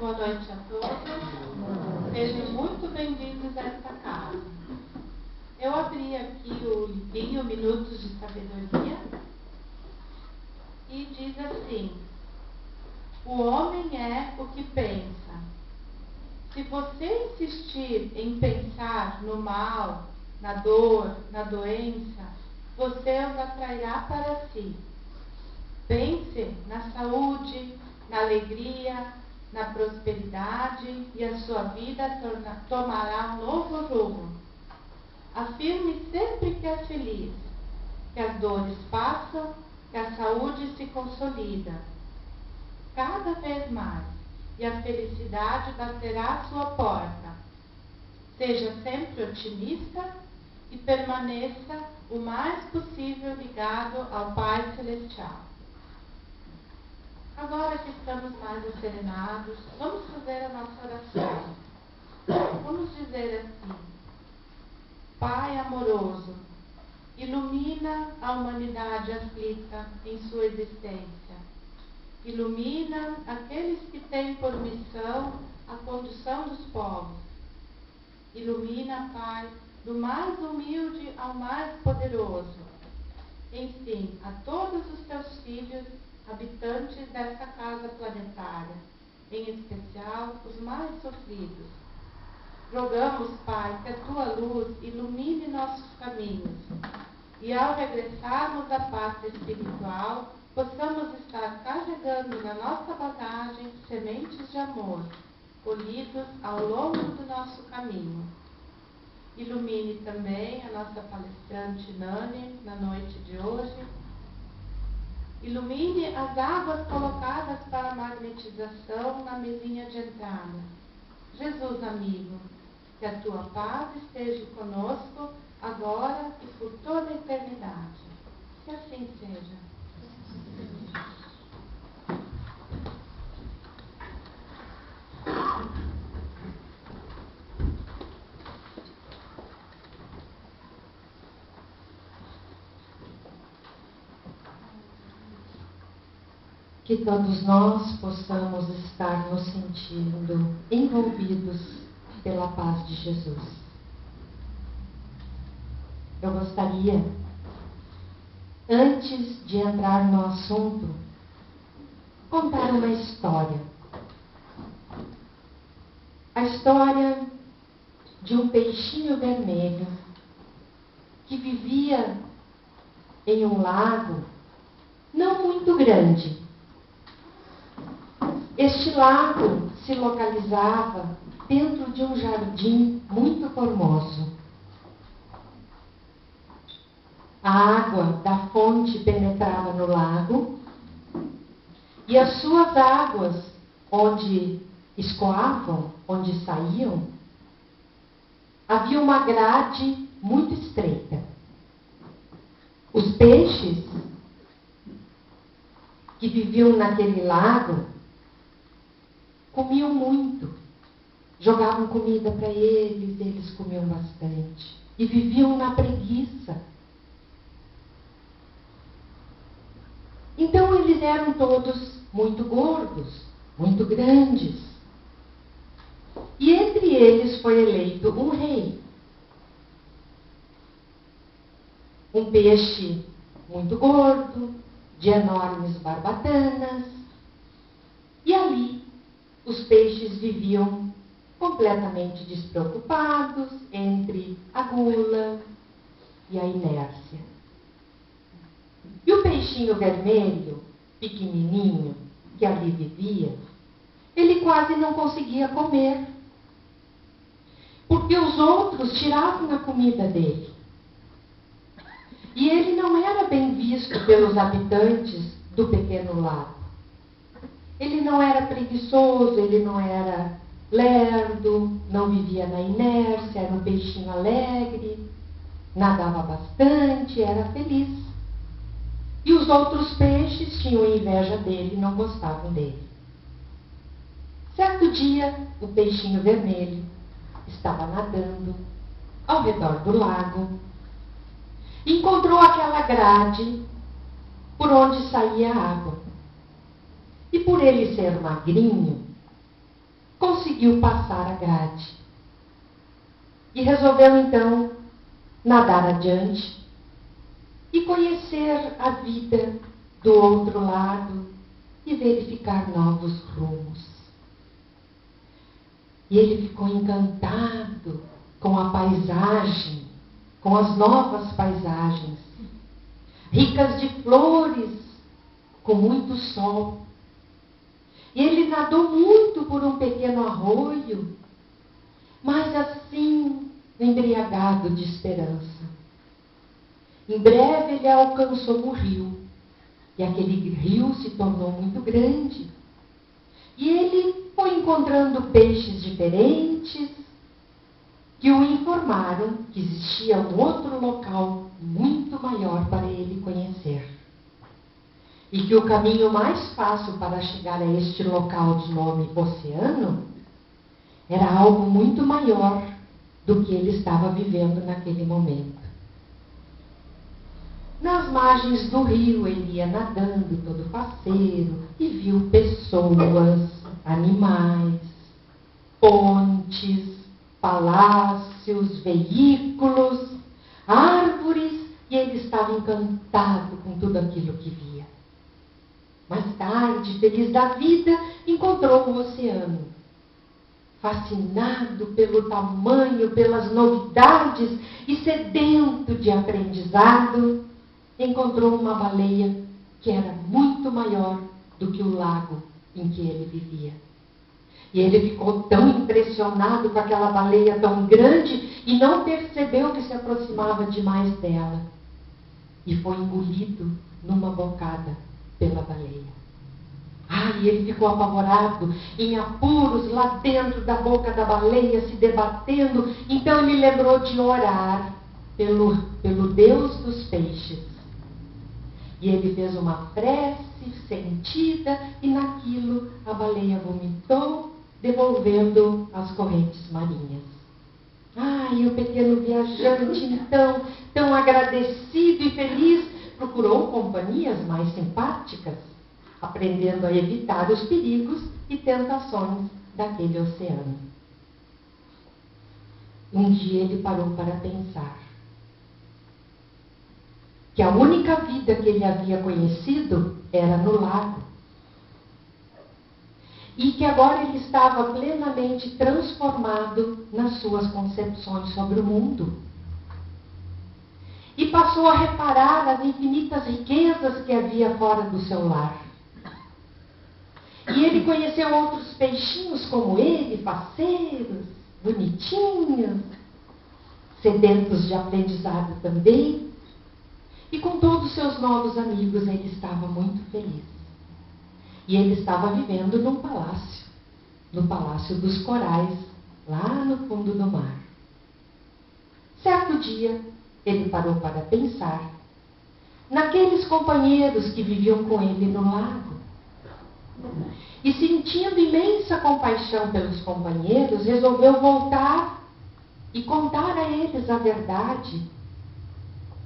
Boa noite a todos. Sejam muito bem-vindos a esta casa. Eu abri aqui o livrinho Minutos de Sabedoria e diz assim: o homem é o que pensa. Se você insistir em pensar no mal, na dor, na doença, você os atrairá para si. Pense na saúde, na alegria, na prosperidade e a sua vida tomará um novo rumo. Afirme sempre que é feliz, que as dores passam, que a saúde se consolida cada vez mais e a felicidade baterá à sua porta. Seja sempre otimista e permaneça o mais possível ligado ao Pai Celestial. Agora que estamos mais asserenados, vamos fazer a nossa oração. Vamos dizer assim: Pai amoroso, ilumina a humanidade aflita em sua existência. Ilumina aqueles que têm por missão a condução dos povos. Ilumina, Pai, do mais humilde ao mais poderoso. Enfim, a todos os teus filhos, habitantes dessa casa planetária, em especial os mais sofridos. Rogamos, Pai, que a tua luz ilumine nossos caminhos e, ao regressarmos à pátria espiritual, possamos estar carregando na nossa bagagem sementes de amor, colhidos ao longo do nosso caminho. Ilumine também a nossa palestrante Nani na noite de hoje. Ilumine as águas colocadas para a magnetização na mesinha de entrada. Jesus amigo, que a tua paz esteja conosco agora e por toda a eternidade. Que assim seja. Que todos nós possamos estar nos sentindo envolvidos pela paz de Jesus. Eu gostaria, antes de entrar no assunto, contar uma história. A história de um peixinho vermelho que vivia em um lago não muito grande. Este lago se localizava dentro de um jardim muito formoso. A água da fonte penetrava no lago e as suas águas, onde escoavam, onde saíam, havia uma grade muito estreita. Os peixes que viviam naquele lago comiam muito, jogavam comida para eles, eles comiam bastante e viviam na preguiça. Então eles eram todos muito gordos, muito grandes. E entre eles foi eleito um rei. Um peixe muito gordo, de enormes barbatanas. E ali os peixes viviam completamente despreocupados entre a gula e a inércia. E o peixinho vermelho, pequenininho, que ali vivia, ele quase não conseguia comer, porque os outros tiravam a comida dele. E ele não era bem visto pelos habitantes do pequeno lago. Ele não era preguiçoso, ele não era lerdo, não vivia na inércia, era um peixinho alegre, nadava bastante, era feliz. E os outros peixes tinham inveja dele e não gostavam dele. Certo dia, o peixinho vermelho estava nadando ao redor do lago. Encontrou aquela grade por onde saía a água. E por ele ser magrinho, conseguiu passar a grade. E resolveu então nadar adiante e conhecer a vida do outro lado e verificar novos rumos. E ele ficou encantado com a paisagem, com as novas paisagens, ricas de flores, com muito sol. E ele nadou muito por um pequeno arroio, mas assim, embriagado de esperança. Em breve ele alcançou um rio, e aquele rio se tornou muito grande. E ele foi encontrando peixes diferentes, que o informaram que existia um outro local muito maior para ele conhecer. E que o caminho mais fácil para chegar a este local de nome oceano era algo muito maior do que ele estava vivendo naquele momento. Nas margens do rio ele ia nadando todo faceiro e viu pessoas, animais, pontes, palácios, veículos, árvores, e ele estava encantado com tudo aquilo que via. Mais tarde, feliz da vida, encontrou o oceano. Fascinado pelo tamanho, pelas novidades e sedento de aprendizado, encontrou uma baleia que era muito maior do que o lago em que ele vivia. E ele ficou tão impressionado com aquela baleia tão grande e não percebeu que se aproximava demais dela. E foi engolido numa bocada pela baleia. E ele ficou apavorado, em apuros, lá dentro da boca da baleia, se debatendo. Então ele lembrou de orar pelo Deus dos peixes. E ele fez uma prece sentida e naquilo a baleia vomitou, devolvendo as correntes marinhas. E o pequeno viajante, então, tão agradecido e feliz, procurou companhias mais simpáticas, aprendendo a evitar os perigos e tentações daquele oceano. Um dia ele parou para pensar que a única vida que ele havia conhecido era no lago. E que agora ele estava plenamente transformado nas suas concepções sobre o mundo. E passou a reparar as infinitas riquezas que havia fora do seu lar. E ele conheceu outros peixinhos como ele, faceiros, bonitinhos, sedentos de aprendizado também. E com todos os seus novos amigos ele estava muito feliz. E ele estava vivendo num palácio, no Palácio dos Corais, lá no fundo do mar. Certo dia, ele parou para pensar naqueles companheiros que viviam com ele no lago. E sentindo imensa compaixão pelos companheiros, resolveu voltar e contar a eles a verdade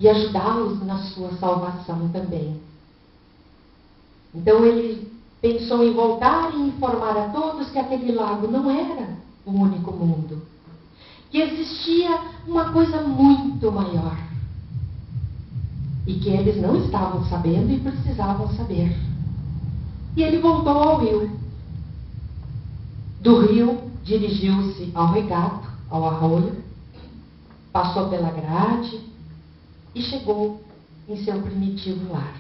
e ajudá-los na sua salvação também. Então ele pensou em voltar e informar a todos que aquele lago não era o único mundo, que existia uma coisa muito maior e que eles não estavam sabendo e precisavam saber. E ele voltou ao rio. Do rio, dirigiu-se ao regato, ao arroio, passou pela grade e chegou em seu primitivo lar.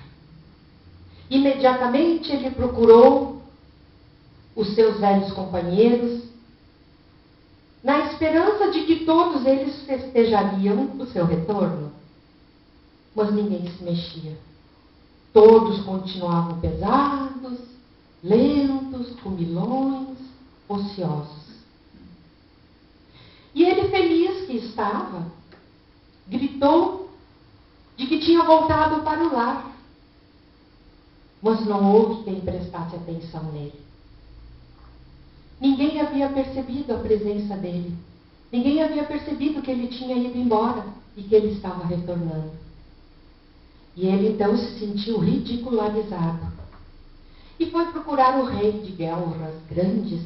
Imediatamente ele procurou os seus velhos companheiros, na esperança de que todos eles festejariam o seu retorno. Mas ninguém se mexia. Todos continuavam pesados, lentos, comilões, ociosos. E ele, feliz que estava, gritou de que tinha voltado para o lar. Mas não houve quem prestasse atenção nele. Ninguém havia percebido a presença dele. Ninguém havia percebido que ele tinha ido embora e que ele estava retornando. E ele então se sentiu ridicularizado. E foi procurar o rei de guelras grandes,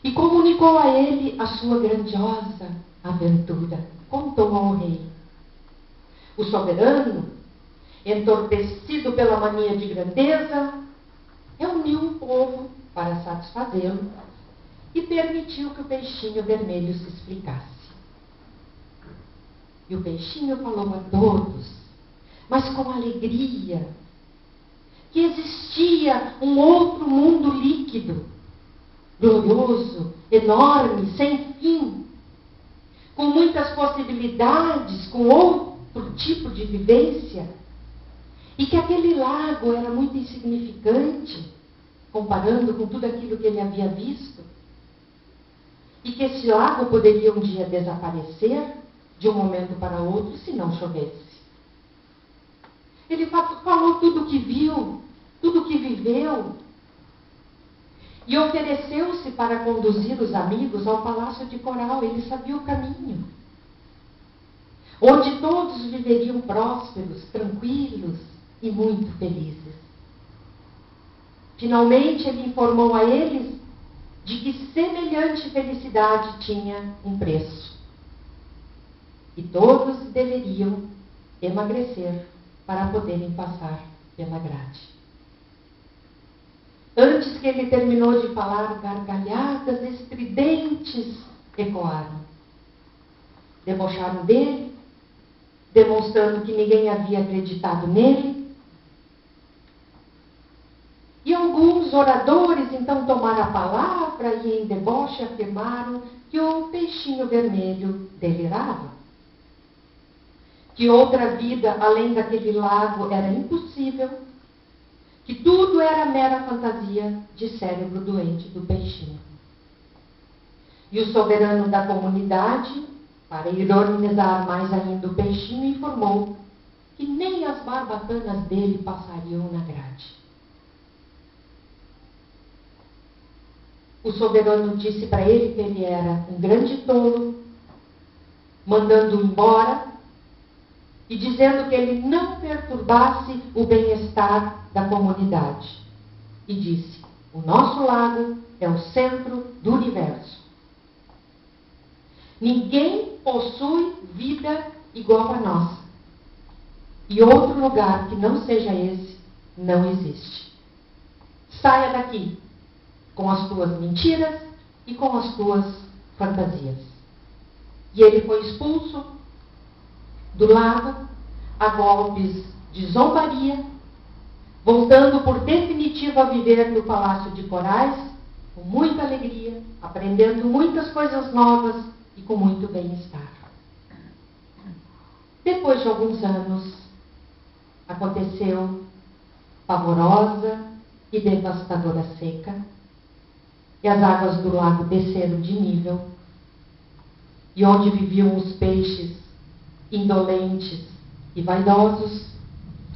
e comunicou a ele a sua grandiosa aventura. Contou ao rei. O soberano, entorpecido pela mania de grandeza, reuniu o povo para satisfazê-lo e permitiu que o peixinho vermelho se explicasse. E o peixinho falou a todos, mas com alegria, que existia um outro mundo líquido, glorioso, enorme, sem fim, com muitas possibilidades, com outro tipo de vivência, e que aquele lago era muito insignificante, comparando com tudo aquilo que ele havia visto, e que esse lago poderia um dia desaparecer de um momento para outro se não chovesse. Ele falou tudo o que viu, tudo o que viveu, e ofereceu-se para conduzir os amigos ao Palácio de Coral. Ele sabia o caminho, onde todos viveriam prósperos, tranquilos e muito felizes. Finalmente ele informou a eles de que semelhante felicidade tinha um preço. E todos deveriam emagrecer para poderem passar pela grade. Antes que ele terminou de falar, gargalhadas estridentes ecoaram. Debocharam dele, demonstrando que ninguém havia acreditado nele. E alguns oradores então tomaram a palavra e em deboche afirmaram que o peixinho vermelho delirava, que outra vida além daquele lago era impossível, que tudo era mera fantasia de cérebro doente do peixinho. E o soberano da comunidade, para ironizar mais ainda o peixinho, informou que nem as barbatanas dele passariam na grade. O soberano disse para ele que ele era um grande tolo, mandando-o embora e dizendo que ele não perturbasse o bem-estar da comunidade. E disse: o nosso lago é o centro do universo. Ninguém possui vida igual a nossa. E outro lugar que não seja esse não existe. Saia daqui com as tuas mentiras e com as tuas fantasias. E ele foi expulso do lago a golpes de zombaria, voltando por definitivo a viver no Palácio de Corais, com muita alegria, aprendendo muitas coisas novas e com muito bem-estar. Depois de alguns anos, aconteceu pavorosa e devastadora seca, e as águas do lago desceram de nível, e onde viviam os peixes indolentes e vaidosos,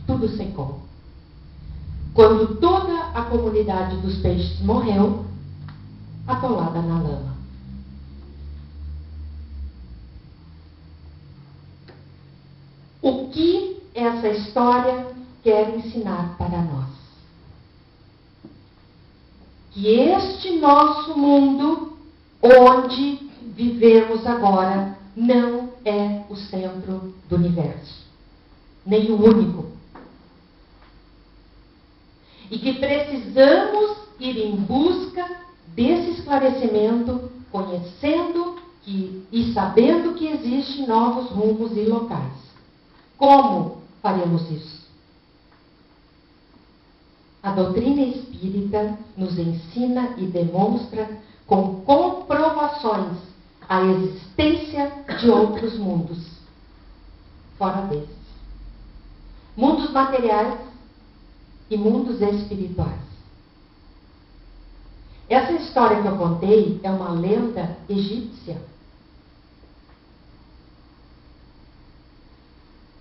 tudo secou. Quando toda a comunidade dos peixes morreu, atolada na lama. O que essa história quer ensinar para nós? Que este nosso mundo, onde vivemos agora, não é o centro do universo, nem o único. E que precisamos ir em busca desse esclarecimento, conhecendo e sabendo que existem novos rumos e locais. Como faremos isso? A doutrina espírita nos ensina e demonstra com comprovações a existência de outros mundos, fora desses. Mundos materiais e mundos espirituais. Essa história que eu contei é uma lenda egípcia.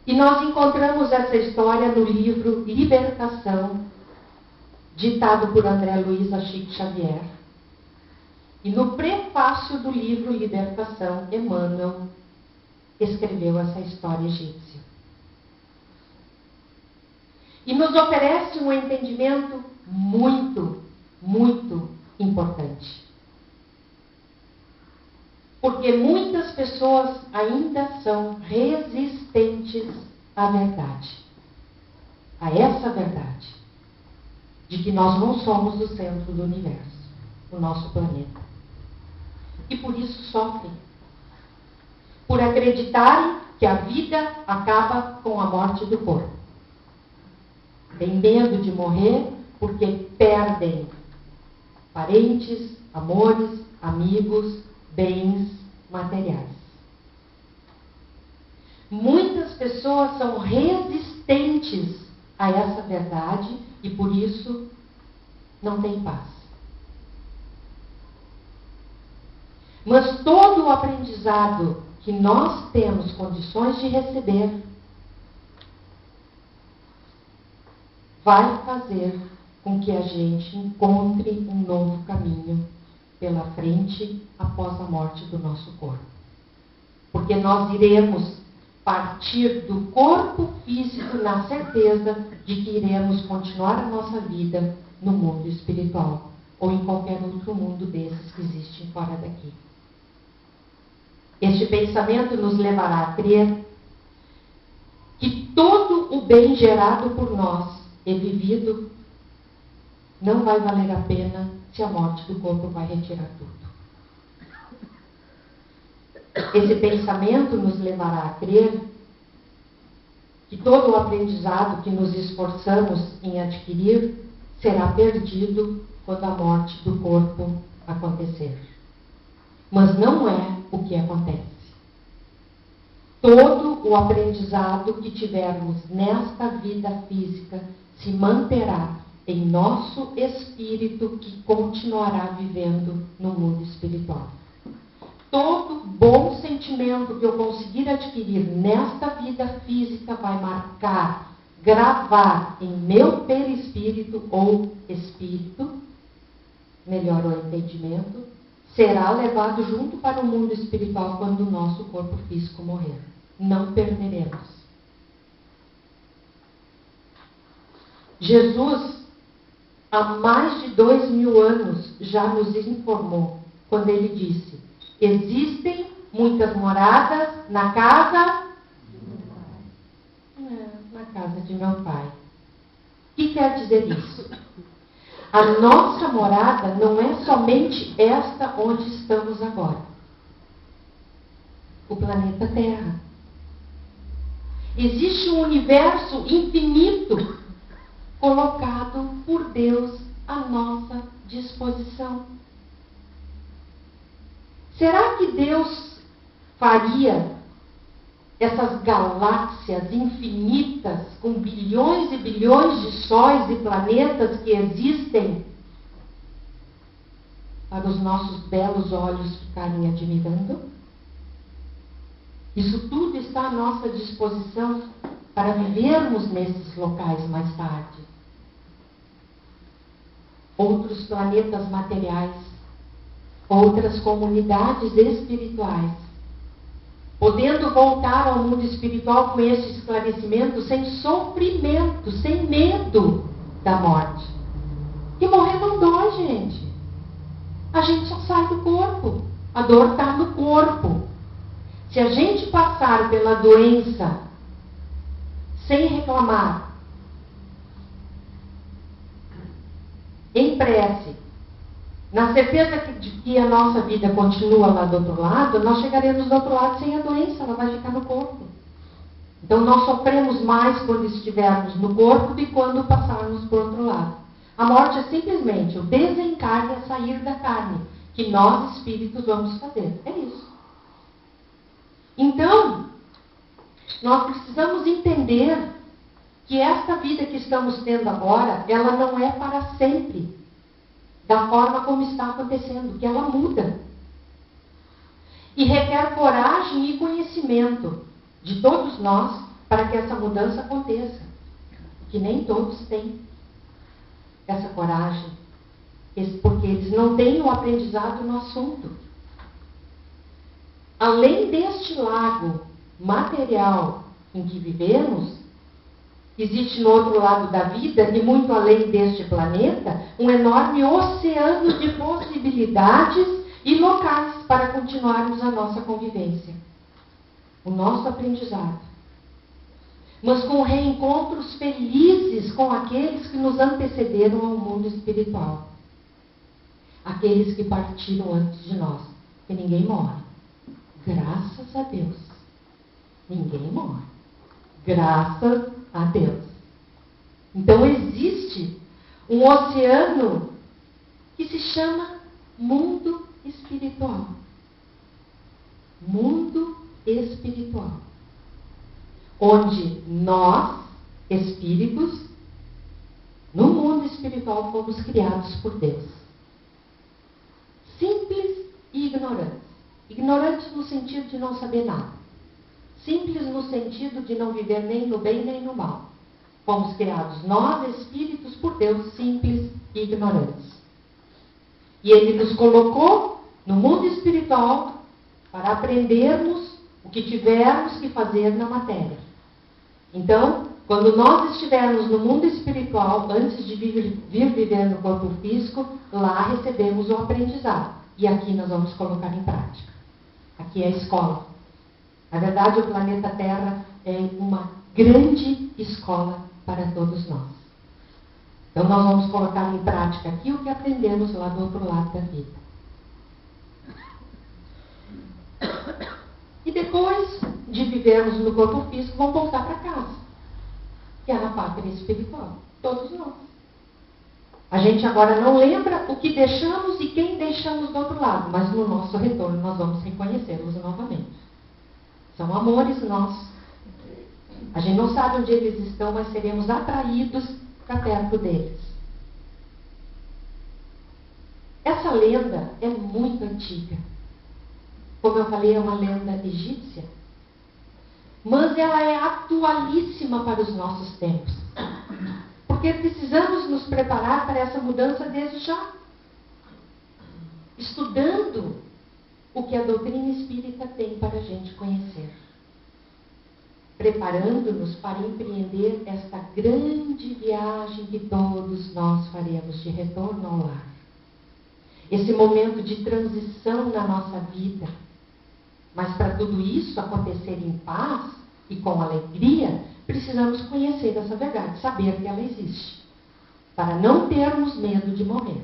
E nós encontramos essa história no livro Libertação, ditado por André Luiz Chico Xavier. E no prefácio do livro Libertação, Emmanuel escreveu essa história egípcia. E nos oferece um entendimento muito, muito importante. Porque muitas pessoas ainda são resistentes à verdade. A essa verdade. De que nós não somos o centro do universo, o nosso planeta. E por isso sofrem. Por acreditarem que a vida acaba com a morte do corpo. Tem medo de morrer porque perdem parentes, amores, amigos, bens materiais. Muitas pessoas são resistentes a essa verdade e por isso não têm paz. Mas todo o aprendizado que nós temos condições de receber vai fazer com que a gente encontre um novo caminho pela frente após a morte do nosso corpo. Porque nós iremos partir do corpo físico na certeza de que iremos continuar a nossa vida no mundo espiritual ou em qualquer outro mundo desses que existem fora daqui. Este pensamento nos levará a crer que todo o bem gerado por nós e vivido não vai valer a pena se a morte do corpo vai retirar tudo. Esse pensamento nos levará a crer que todo o aprendizado que nos esforçamos em adquirir será perdido quando a morte do corpo acontecer. Mas não é o que acontece. Todo o aprendizado que tivermos nesta vida física se manterá em nosso espírito que continuará vivendo no mundo espiritual. Todo bom sentimento que eu conseguir adquirir nesta vida física vai marcar, gravar em meu perispírito ou espírito, melhor o entendimento, será levado junto para o mundo espiritual quando o nosso corpo físico morrer. Não perderemos. Jesus, há mais de 2000 anos, já nos informou, quando ele disse: existem muitas moradas na casa de meu Pai. O que quer dizer isso? A nossa morada não é somente esta onde estamos agora. O planeta Terra. Existe um universo infinito colocado por Deus à nossa disposição. Será que Deus faria essas galáxias infinitas, com bilhões e bilhões de sóis e planetas que existem, para os nossos belos olhos ficarem admirando? Isso tudo está à nossa disposição para vivermos nesses locais mais tarde. Outros planetas materiais, outras comunidades espirituais, podendo voltar ao mundo espiritual com este esclarecimento sem sofrimento, sem medo da morte. E morrer não dói, gente. A gente só sai do corpo. A dor está no corpo. Se a gente passar pela doença sem reclamar, em prece, na certeza de que a nossa vida continua lá do outro lado, nós chegaremos do outro lado sem a doença, ela vai ficar no corpo. Então nós sofremos mais quando estivermos no corpo do que quando passarmos para o outro lado. A morte é simplesmente o desencarne a sair da carne, que nós espíritos vamos fazer. É isso. Então, nós precisamos entender que esta vida que estamos tendo agora, ela não é para sempre, da forma como está acontecendo, que ela muda. E requer coragem e conhecimento de todos nós para que essa mudança aconteça. Que nem todos têm essa coragem, porque eles não têm o aprendizado no assunto. Além deste lago material em que vivemos, existe no outro lado da vida, e muito além deste planeta, um enorme oceano de possibilidades e locais para continuarmos a nossa convivência, o nosso aprendizado. Mas com reencontros felizes com aqueles que nos antecederam ao mundo espiritual. Aqueles que partiram antes de nós. Porque ninguém morre. Graças a Deus. Ninguém morre. Graças a Deus. Então existe um oceano que se chama mundo espiritual. Mundo espiritual. Onde nós, espíritos, no mundo espiritual fomos criados por Deus. Simples e ignorantes. Ignorantes no sentido de não saber nada. Simples no sentido de não viver nem no bem nem no mal. Fomos criados nós, espíritos, por Deus, simples e ignorantes. E Ele nos colocou no mundo espiritual para aprendermos o que tivermos que fazer na matéria. Então, quando nós estivermos no mundo espiritual, antes de vir viver no corpo físico, lá recebemos o aprendizado. E aqui nós vamos colocar em prática. Aqui é a escola. Na verdade, o planeta Terra é uma grande escola para todos nós. Então, nós vamos colocar em prática aqui o que aprendemos lá do outro lado da vida. E depois de vivermos no corpo físico, vamos voltar para casa, que é na pátria espiritual. Todos nós. A gente agora não lembra o que deixamos e quem deixamos do outro lado, mas no nosso retorno nós vamos reconhecê-los novamente. São amores nossos. A gente não sabe onde eles estão, mas seremos atraídos para perto deles. Essa lenda é muito antiga. Como eu falei, é uma lenda egípcia. Mas ela é atualíssima para os nossos tempos. Porque precisamos nos preparar para essa mudança desde já. Estudando o que a doutrina espírita tem para a gente conhecer. Preparando-nos para empreender esta grande viagem que todos nós faremos de retorno ao lar. Esse momento de transição na nossa vida. Mas para tudo isso acontecer em paz e com alegria, precisamos conhecer essa verdade, saber que ela existe. Para não termos medo de morrer.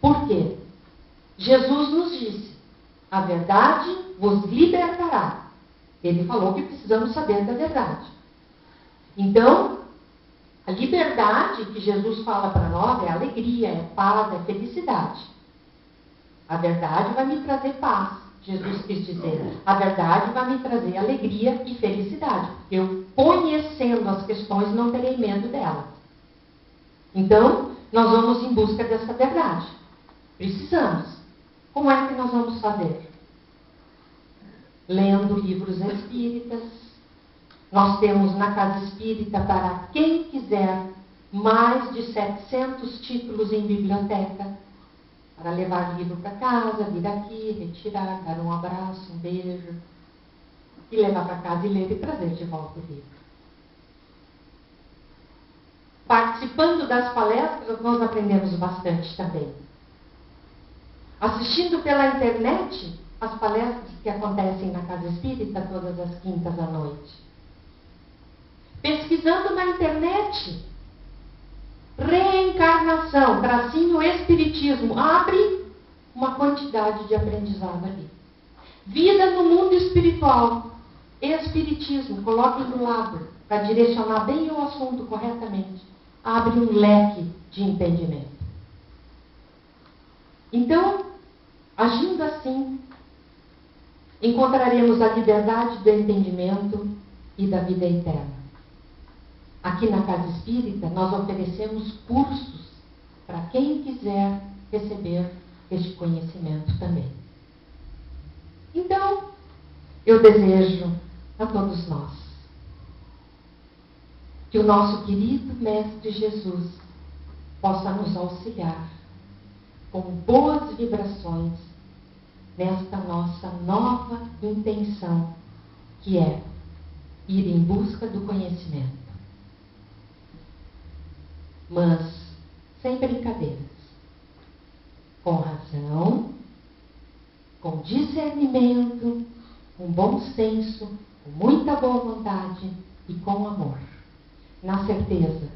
Por quê? Jesus nos disse, a verdade vos libertará. Ele falou que precisamos saber da verdade. Então, a liberdade que Jesus fala para nós é alegria, é paz, é felicidade. A verdade vai me trazer paz. Jesus quis dizer, a verdade vai me trazer alegria e felicidade. Eu, conhecendo as questões, não terei medo delas. Então, nós vamos em busca dessa verdade. Precisamos. Como é que nós vamos fazer? Lendo livros espíritas. Nós temos na Casa Espírita, para quem quiser, mais de 700 títulos em biblioteca. Para levar livro para casa, vir aqui, retirar, dar um abraço, um beijo. E levar para casa e ler e trazer de volta o livro. Participando das palestras, nós aprendemos bastante também. Assistindo pela internet as palestras que acontecem na Casa Espírita todas as quintas à noite. Pesquisando na internet. Reencarnação, tracinho espiritismo, abre uma quantidade de aprendizado ali. Vida no mundo espiritual, espiritismo, coloquem do lado, para direcionar bem o assunto corretamente. Abre um leque de entendimento. Então, agindo assim, encontraremos a liberdade do entendimento e da vida eterna. Aqui na Casa Espírita, nós oferecemos cursos para quem quiser receber este conhecimento também. Então, eu desejo a todos nós que o nosso querido Mestre Jesus possa nos auxiliar com boas vibrações nesta nossa nova intenção, que é ir em busca do conhecimento. Mas sem brincadeiras, com razão, discernimento, com bom senso, com muita boa vontade e com amor, na certeza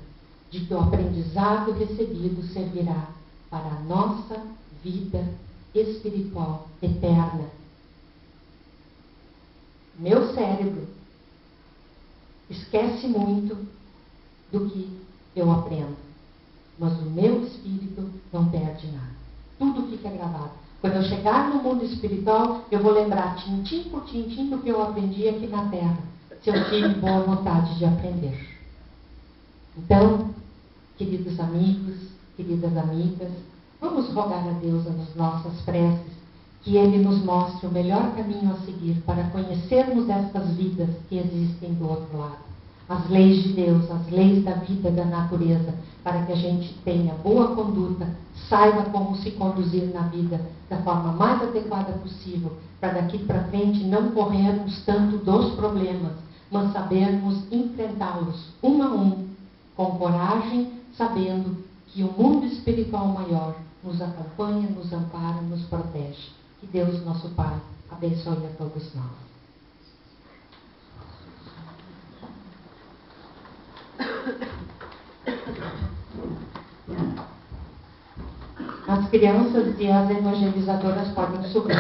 de que o aprendizado recebido servirá para a nossa vida espiritual eterna. Meu cérebro esquece muito do que eu aprendo, mas o meu espírito não perde nada. Tudo fica gravado. Quando eu chegar no mundo espiritual, eu vou lembrar tintim por tintim do que eu aprendi aqui na Terra, se eu tive boa vontade de aprender. Então, queridos amigos, queridas amigas, vamos rogar a Deus nas nossas preces que Ele nos mostre o melhor caminho a seguir para conhecermos estas vidas que existem do outro lado. As leis de Deus, as leis da vida, da natureza, para que a gente tenha boa conduta, saiba como se conduzir na vida da forma mais adequada possível, para daqui para frente não corrermos tanto dos problemas, mas sabermos enfrentá-los um a um, com coragem, sabendo que o mundo espiritual maior nos acompanha, nos ampara, nos protege. Que Deus, nosso Pai, abençoe a todos nós. As crianças e as evangelizadoras podem subir.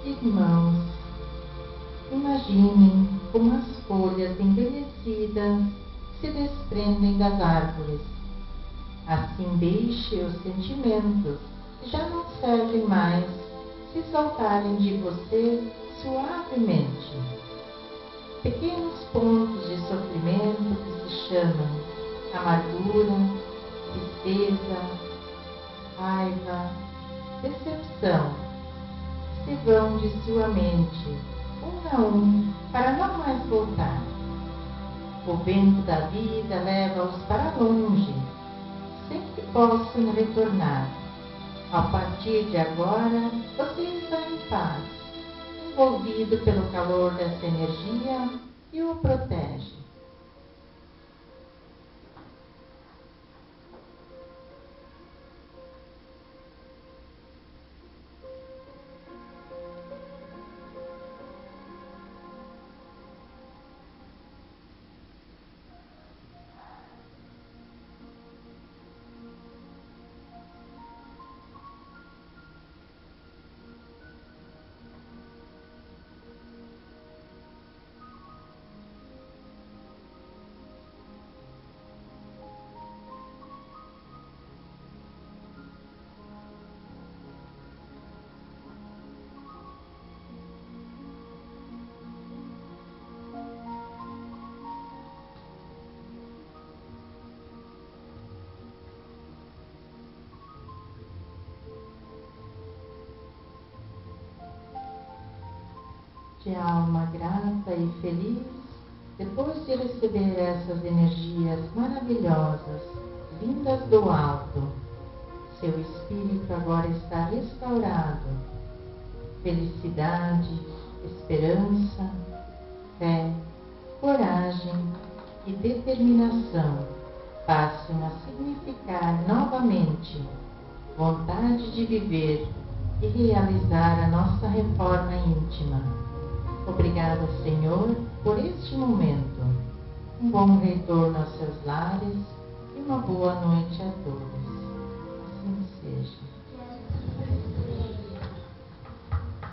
Irmãos, imaginem como as folhas envelhecidas se desprendem das árvores. Assim deixe os sentimentos que já não servem mais se soltarem de você suavemente. Pequenos pontos de sofrimento que se chamam amargura, tristeza, raiva, decepção, se vão de sua mente, um a um, para não mais voltar. O vento da vida leva-os para longe, sem que possam retornar. A partir de agora, você está em paz, envolvido pelo calor dessa energia que o protege. De alma grata e feliz, depois de receber essas energias maravilhosas, vindas do alto, seu espírito agora está restaurado. Felicidade, esperança, fé, coragem e determinação passam a significar novamente vontade de viver e realizar a nossa reforma íntima. Obrigada, Senhor, por este momento. Um bom retorno aos seus lares e uma boa noite a todos.